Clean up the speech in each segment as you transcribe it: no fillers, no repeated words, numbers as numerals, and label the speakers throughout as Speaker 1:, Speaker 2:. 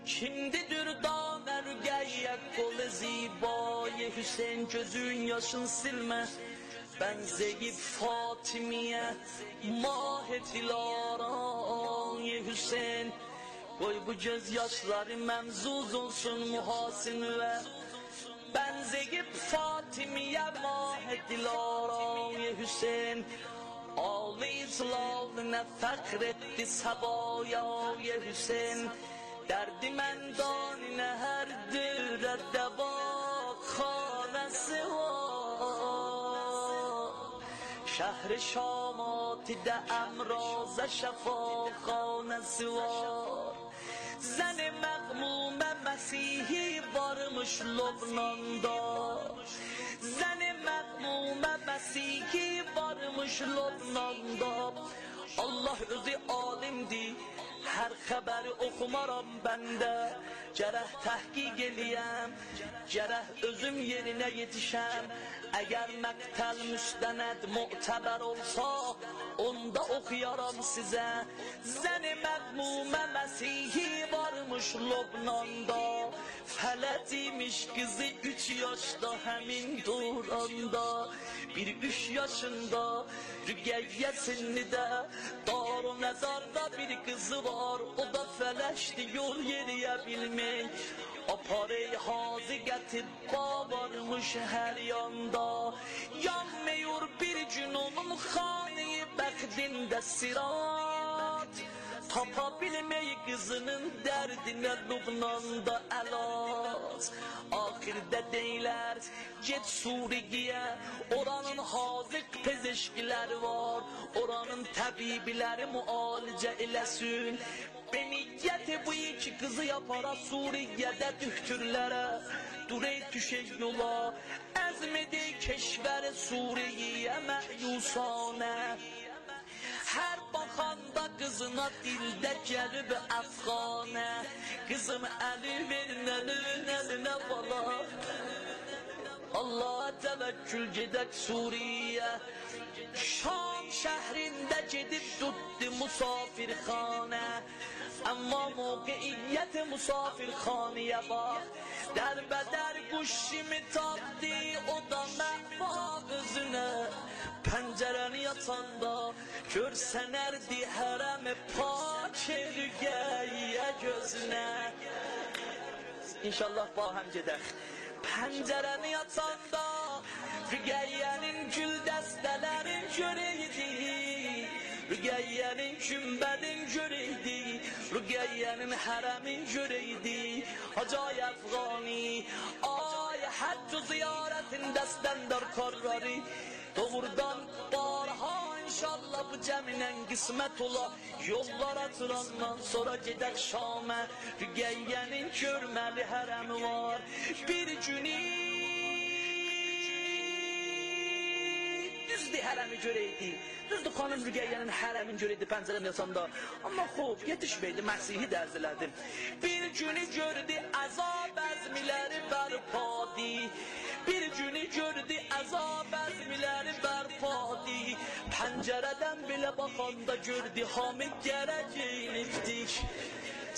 Speaker 1: Kimdidir dana rügeyye kolu zibay Hüseyin gözün yaşın silme benzeyip Fatimiye Mah-ı Dilaran Hüseyin koy bu gözyaşları memzuz olsun Muhasin ve benzeyip Fatimiye Mah-ı Dilaran Hüseyin Ağlı izlalına fəxr sabaya Hüseyin derdi mendanine her dürre deva khanesi var şehri Şamat'de emraze şefa khanesi var Zəni məğmumə Məsihi varmış Lubnanda Zəni məğmumə Məsihi varmış Lubnanda Allah özü alimdir her haberi okumaram bende Cereh tahkik eləyəm Cereh özüm yerine yetişəm Eğer mektel müstened mu'teber olsa onda okuyaram size Zəni məğmumə Məsihi varmış Lubnanda Fələt kızı 3 yaşda həmin duranda Bir 3 yaşında Rüqeyyəsini de Darunədarda bir kızı var O da fələşdi yol yeriyə bilmək Aparey hazı getir varmış her yanda Yanmıyor bir gün onun xanı bəxtində sirat Tapa bilmeyi kızının derdine Lubnanda əlac Ahirdə deylər get Suriye Oranın hazık pezeşkiler var Oranın təbibləri mualicə eləsin Beniyyəti bu iki kızı yapara Suriye'de dühtürlərə Durey düşək yola Əzmedi keşvər Suriye'ye məyusanə Her bakanda kızına dilde gelib Afgane Kızım eli verin elin eline bala Allah'a tevekkül gedək Suriye Şam şehrinde gedib tutdu musafirxane Ama mevkiyyət musafirxaneye bak Derbeder kuşimi tapdı o da məhva özüne Pencereni yatanda görsenerdi heremi pak Rüqeyyə gözüne İnşallah bahem gedək Pencereni yatanda Rüqeyyənin gül dəstələrin göreydi Rüqeyyənin kümbədin göreydi Rüqeyyənin hərəmin göreydi Hacay Əfqani Ay həcc ziyaretin dəstəndar karları Doğrudan barha inşallah bu cəminen qismət ola Yollar atırandan sonra gedək Şamə Rüqeyyənin görməli hərəmi var Bir günü Düzdür hərəmi görəydi Düzdür xanım Rüqeyyənin hərəmin görəydi pəncərəm yasanda Amma xob yetişməydi Məsihi dərzlədim Bir günü gördü əzab əzmiləri bərpadi Bir günü gördü əzab əzmiləri bərpadi Pəncərədən belə baxanda gördü hamid gərək geyinibdik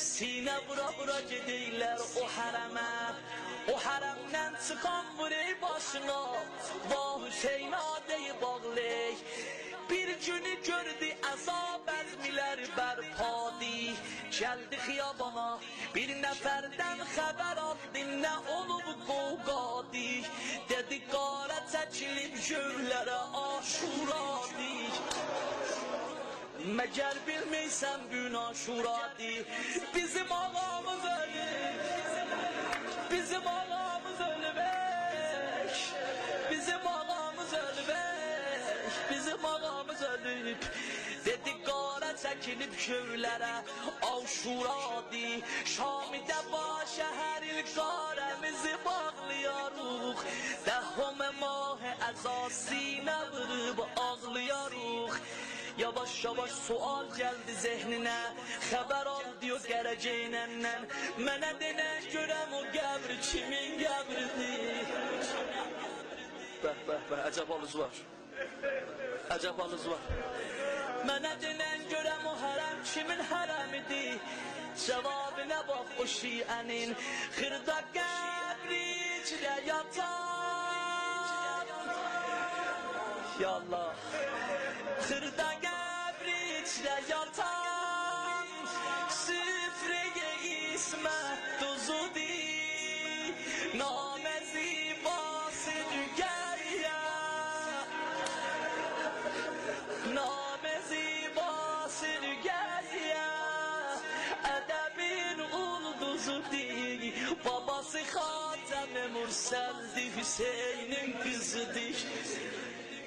Speaker 1: Sinə vura vura gedeylər o hərəmə O hərəmdən çıxan vurey başına Vah Hüseynə deyib ağlay Bir günü gördü əzab əzmiləri bərpadi Gəldi xiyabana bir nəfərdən xəbər aldı Nə olub qovqadi Dedi qara çəkilib gövlərə aşuradi Məgər bilməysən gün aşuradi Bizim ağamız ölür Bizim ağamız ölübək Bizim ağamız ölübək Bizim ağamız ölüb Dedi qara çəkilib gövlərə aşuradi Şamidə başa hər il qarəmizi bağlayarıq Dəhvəm mah əzasinə vırıb ağlayarıq Yavaş yavaş sual geldi zehnine Xəbər al diyor gələcəyindən Mənə denən görəm o qəbr kimin qəbridir Bəh bəh bəh əcəb halınız var Əcəb halınız var Mənə denən görəm o hərəm kimin hərəmidir Cevabına bak o şianin. Hırda qəbri içlə yatan. Ya Allah. Hırda qəbri içlə yatan. Süfrəyə ismət duzudur. Naməzi bası dügəriyə. Naməzi bası dügəriyə. Ədəbin ulduzudur. Babası Xatəm-i Mürsəldir. Hüseynin qızıdır.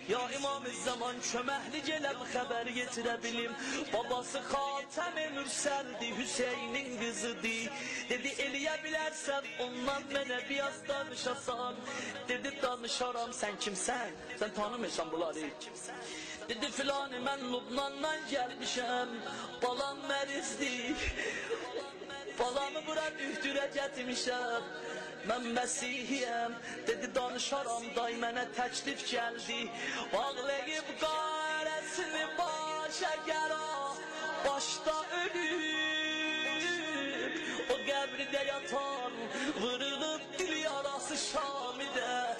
Speaker 1: Ya İmam-ı Zaman çöməkli gələm xəbər getirə bilim. Babası Xatəm-i Mürsəldir, Hüseynin qızıdır. Dedi eləyə bilərsən ondan mənə biraz danışasan. Dedi danışaram, sən kimsən? Sən tanımırsan bunları. Dedi filanı mən Lubnandan gəlmişəm. Balam mərizdir. Balamı bura ühdürə gətirmişəm. Mən Məsihiyəm. Dedi danışaram, day mənə təklif gəldi. Bağlayıb qarəsini başa gəra. Başda ölüb o qəbridə yatan. Vırılıb dil yarası Şamidə.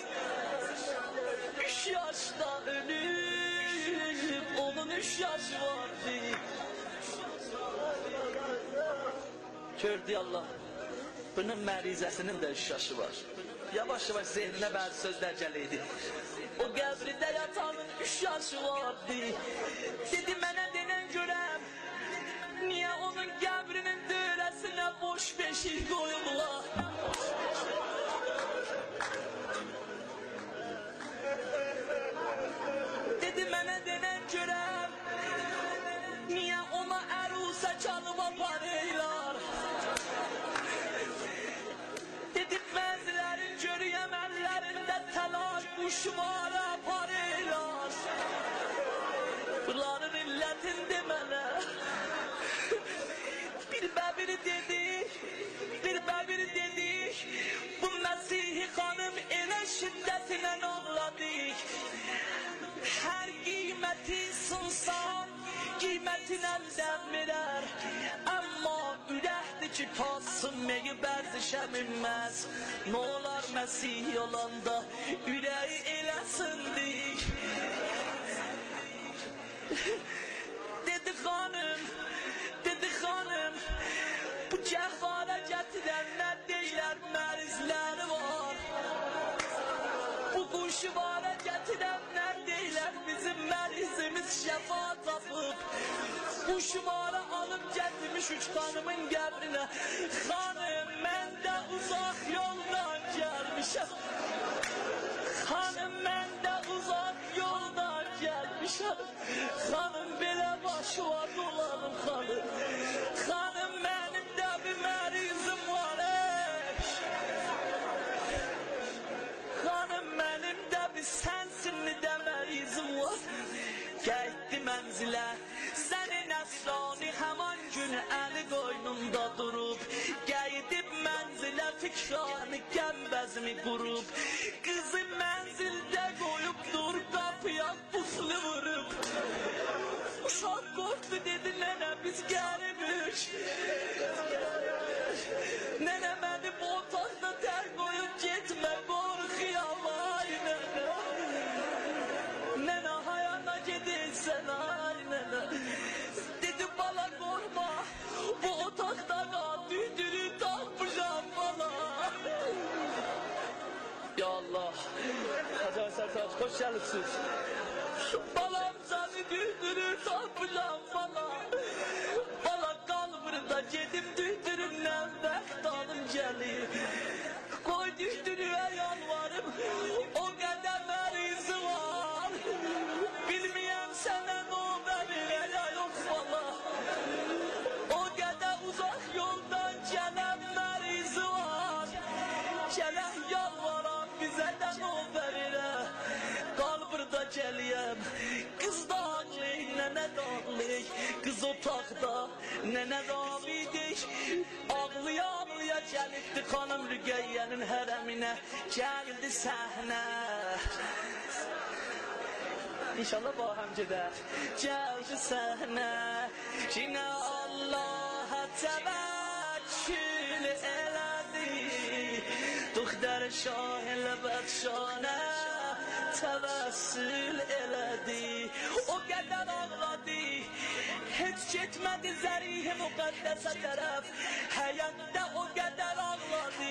Speaker 1: 3 yaşda ölüb, onun 3 yaşı vardı. Gördü Allah. Bunun mərizəsinin də 3 yaşı var. Yavaş yavaş zehninə bəzi sözlər gəliydi. O qəbridə yatanın 3 yaşı vardı. Dedi mənə denən görəm, niyə onun qəbrinin dörəsinə boş beşik qoyublar? Dedi mənə denən görəm, niyə ona ərusə çalıb aparırlar? Uşmara aparırlar. Bunların illetinde mənə bir bəbir dedik, bir bəbir dedik. Bu Məsihi xanım elə şiddətinə ağladık. Hər qiyməti sunsan, qiymətinə dəmirər. Amma ürəkdir ki, tasınmayı bərzişə minməz. Nə olar Məsih olanda ürəyi eləsindik. Dedi xanım, bu cəhvara gətirənlər deyilər mərizləri var. Bu quşvara gətirənlər deyilər bizim mərizimiz şəfa tapıb. Quşvara alıb gətirmiş 3 xanımın qəbrinə. Xanım, mən də uzaq yoldan gəlmişəm. Xanım, mən də uzaq yoldan gəlmişəm. Xanım, belə başıma dolanım xanım. Xanım, mənim də bir mərizim var. Xanım, mənim də bir sənsinli də mərizim var. Getdi mənzilə, sənin əsrani həman gün əli qoynunda durub. Gedib mənzilə fikranı qəmbəzmi qurub. Qızı mənzildə qoyubdur, qapıya puslu vurub. Uşaq qorxdu, dedi nənə biz gəlibük. Nənə məni bu otaqda tər qoyub getmə, qorxuyam ay nənə. Nənə hayana gedirsən ay nənə. Dedi bala qorxma, bu otaqda qal, düdürü tapmışam bala. Ya Allah, Hacı Sərtac, xoş gəlibsiz. Balam səni düdürü tapmışam bala. Bala qal burada, gedim düdürümdən bəxt alım gəlir. Qoy düdürüyə yalvarım, o qədər mərizi var. Bilməyəm sənə nə bəli ya yox bala. O qədər uzaq yoldan gələn mərizi var. Gələn yalvaram bizə də nə bəli. Qal burada gəliyəm, qız da ağlayıq, nənə də ağlayıq. Qız otaqda, nənə də ağlayıq. Ağlıya ağlıya gəlibdi xanım Rüqəyyənin hərəminə. Gəldi səhnə. İnşallah bu həm gedər. Gəldi səhnə. Yine Allah'a təvəkkül. çil elədi Duxtar şah elə bədşanə təvəssül elədi O qədər ağladı Heç getmədi zərih müqəddəsə tərəf Həyətdə o qədər ağladı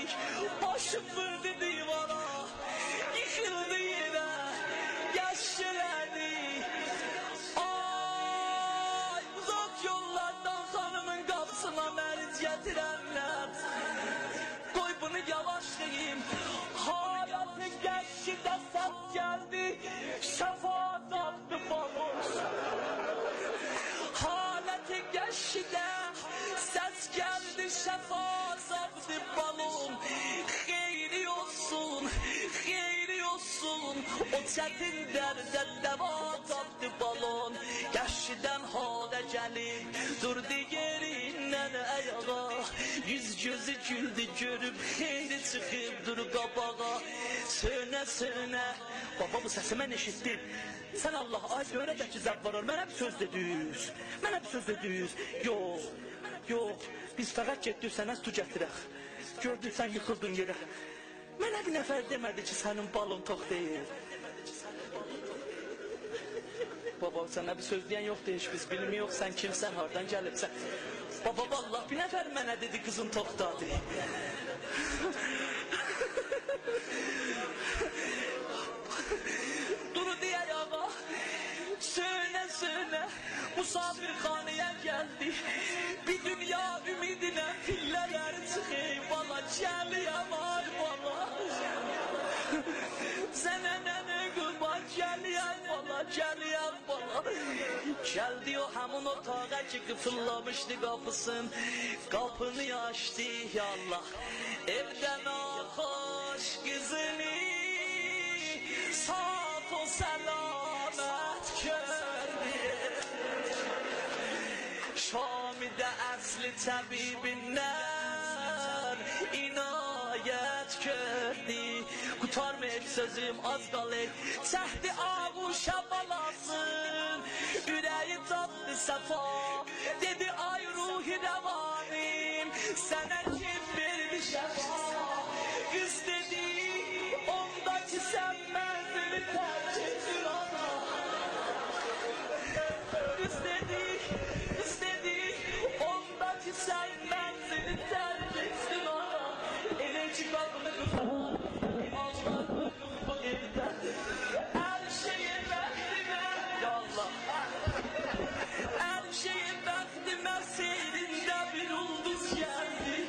Speaker 1: Başım vurdu divara Yıxıldı yerə Yaş elədi Ay uzaq yollardan xanımın qapısına məric gətirənlər Qoy bunu yavaşlayayım Halətin qəşkidə səs gəldi Şəfaat adlı baboş Halətin qəşkidə səs gəldi Şəfaat adlı balon Xeyri olsun, xeyri olsun O çətin dərdə dəva tapdı balon Qəşkidən halə gəlib Durdu yerindən ayağa Yüz gözü güldü görüb Xeyri çıxıb dur qabağa Sönə sönə Baba bu səsi mən eşitdim Sən Allah ay görədəki zəvvarar Mənə bir söz dediniz Mənə bir söz dediniz Yox, yox Biz fəqət getdik sənə su gətirək Gördük sən yıxıldın yerə Mənə bir nəfər demədi ki sənin balon tox deyil Baba sənə bir söz deyən yoxdur heç biz bilmiyoruz sən kimsən hardan gəlibsən Baba vallahi bir nəfər mənə dedi qızın toxdadı Durdu ayağa Sönə sönə Musafirxanaya gəldi Bir dünya ümidinə pillələr çıxıb Bala gəliyəm ay bala Sənə nənə qurban gəliyəm bala Gəliyəm bala Gəldi o həmin otağa ki qıfıllamışdı qapısın Qapını açdı ya Allah Evdən xoş qızını Sağ ol səlamət gördü Şamidə əsli təbibinlər inayət gördü Qutarmayıb sözüm az qalır Çəhdi ağuşa balasın Ürəyi tatlı səfa Dedi ay ruhi rəvanim Sənə kim verdi şəfa Qız dedi ondaki sən mənzili tərk etsin ana Qız dedi ondaki sən mənzili tərk etsin ana Elə ki qadını qıfır Allah bu evdə Hər şeyi bəxtimə Ya Allah Hər şeyi bəxtimə seyrində bir ulduz gəldi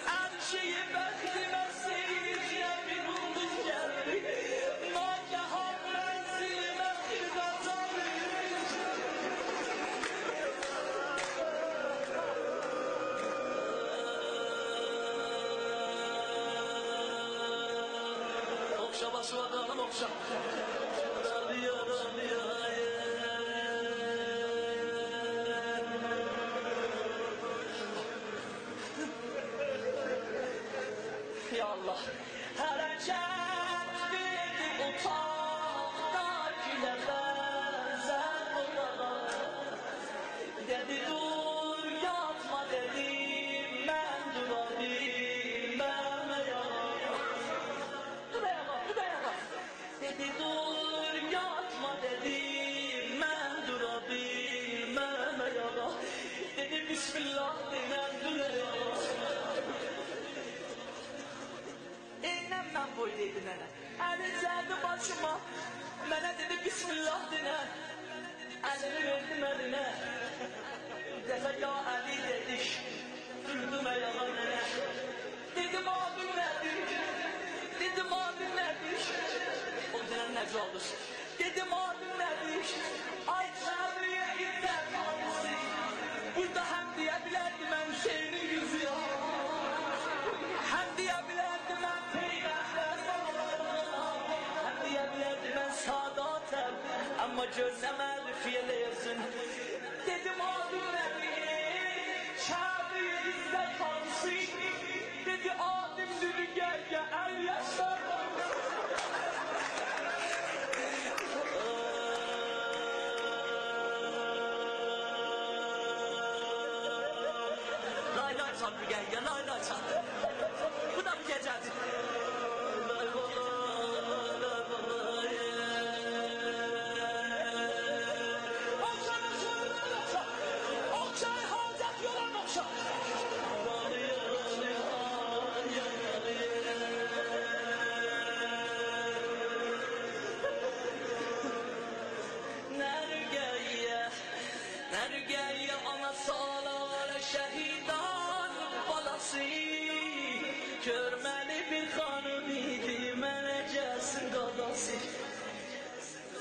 Speaker 1: Hər şeyi bəxtimə seyrində bir ulduz gəldi Nagahan mənzilimə bir qazanır Okşa başı vadanım okşa Radya radya Ya Allah Hərəkət dedi otaqda gülə bənzər olağa Dedi dur yatma dedi mən dura bilməm ayağa Dur ayağa Dedi dur yatma dedi mən dura bilməm ayağa Dedi bismillah denən dur ayağa Eynəmdən boy dedi nənə Əli gəldi başıma Mənə dedi bismillah denə Əlini verdim əlinə Bir dəfə ya Əli dedik Durdum ayağa nənə Dedim abim nədir Dedim abim nədir O denən necə olur Dedim abim nədir Ay Səbriyə İzzət abisi Burada həm deyə bilərdi mən Hüseynin yüzü ya Həm deyə bilərdi mən Peyğəmbər Həm deyə bilərdi mən Sadatəm Amma gözləməli fiyələyəsin Dedim abim nədir Kəbriyə İzzət abisi Dedi abim dedi gəl əl yaşlar Hal Rügeyye lay lay çaldı. Bu da bir gecedir. Okşay hacet yolan okşay. Nergeye ana sağlar şehidan balası. Görmeli bir hanım idi menecesin dadası.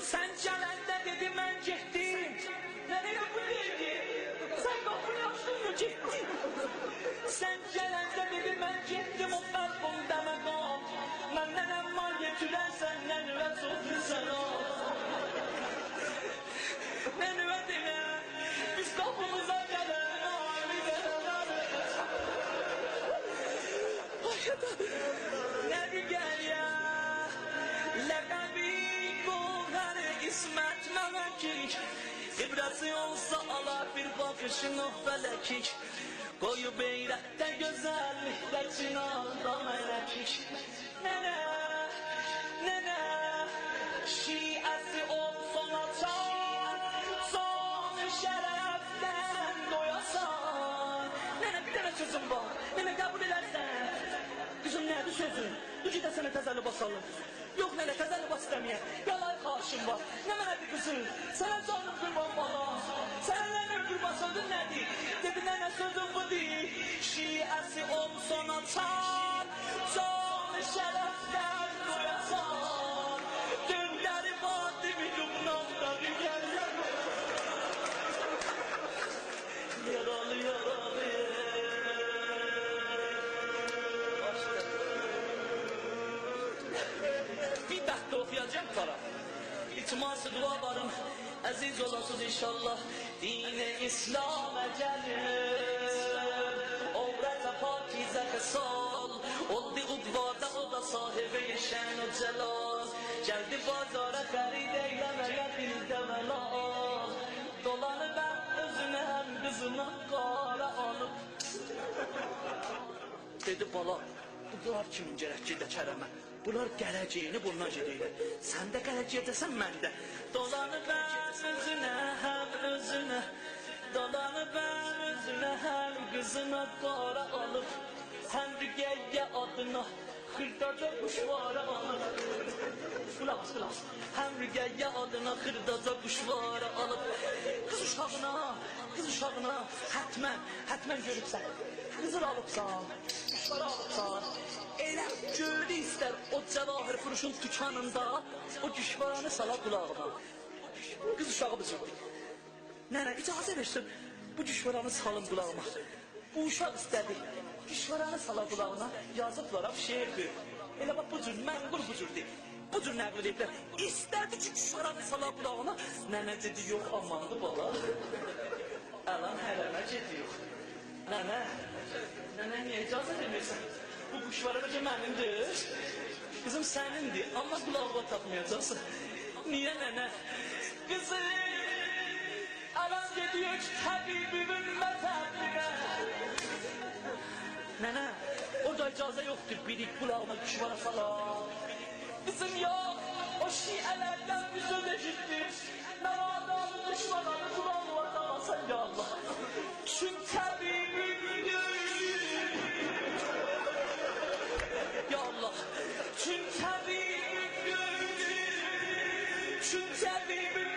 Speaker 1: Sen gelende dedi ben gittim. Nereye bu dedi? Sen kapını açtın mı gittin? Sen gelende dedi ben gittim o kalbim demek o. Menden emma getüren senden ve sözün sen o. Ne nüvetine biz kapımıza gelen alideler. Ne gel ya lekabi buğar ismet memekik. İbreti olsa alar bir bakışın o felekik. Koyu beyrette güzellikler çınarda melekik. Nene şiası olsun açar. Son şereften doyasan. Nene bir tane sözüm var. Nene kabul edersen. Kızım nerede sözün? İki de sene tezelli basalım. Yok nene tezelli bas demeye. Yalay karşım var. Ne menedi kızım? Sana canım kurban bana. Sen nene kurban sözün nedir? Dedi nene sözüm bu değil. Şiası olsun açar. Son şereften doyasan. Dünleri vadimi dumnamda rüger. Yaralı yaralı. Bir dakika okuyacağım para. İltiması dualarım aziz olasın inşallah. Dine İslam'a gelir. Obrete pakize kısal. Oldu udvada o da sahibi şen o celal. Geldi bazara xarid eylemeye dilde velal. Dolanı ben özüne hem kızına qara alıp. Dedi bala, bunlar kimin gələcəyində kərəmə? Bunlar gələcəyini bununla gedəylər. Sən də gələcəyəcəksən, mən də. Dolanı ben özüne hem özüne. Dolanı ben özüne hem kızına qara alıp. Hem Rügeyye adına xırdaca kuşvara alıp. Kulaq as. Hem Rügeyye adına xırdaca kuşvara alıp. Kız uşağına hətmən görübsən. Kızır alıbsan, kuşvara alıbsan. Elə gölü istər o cəvahir furuşun tükanında. O kuşvaranı sala qulağına. Kız uşağı bıcırdı. Nənə icazə versin bu kuşvaranı salın qulağıma. Bu uşaq istədi. Kuşvaranı sala qulağına yazıblar ab şeirdir. Elə bax bu cür mənqul bu cürdür. Bu cür nəql ediblər. İstədi ki kuşvaranı sala qulağına. Nənə dedi yox amandı bala. Əlan hələmə gediyor. Nənə niyə icazə vermirsən? Bu kuşvara bence mənimdir. Kızım sənindir ama qulağına tapmayacaqsın. Niyə nənə? Kızım alan gediyor ki tabibimin məzəbinə. Nənə, orada icazə yoxdur, birik kulağına kuşvara salam. Kızım yok, o şiələrdən bir söz eşitdir. Mən adamı kuşvaranı kulağına dalasan ya Allah. Çünkü tabibim gönlüm. Ya Allah, çünkü tabibim gönlüm. Çünkü tabibim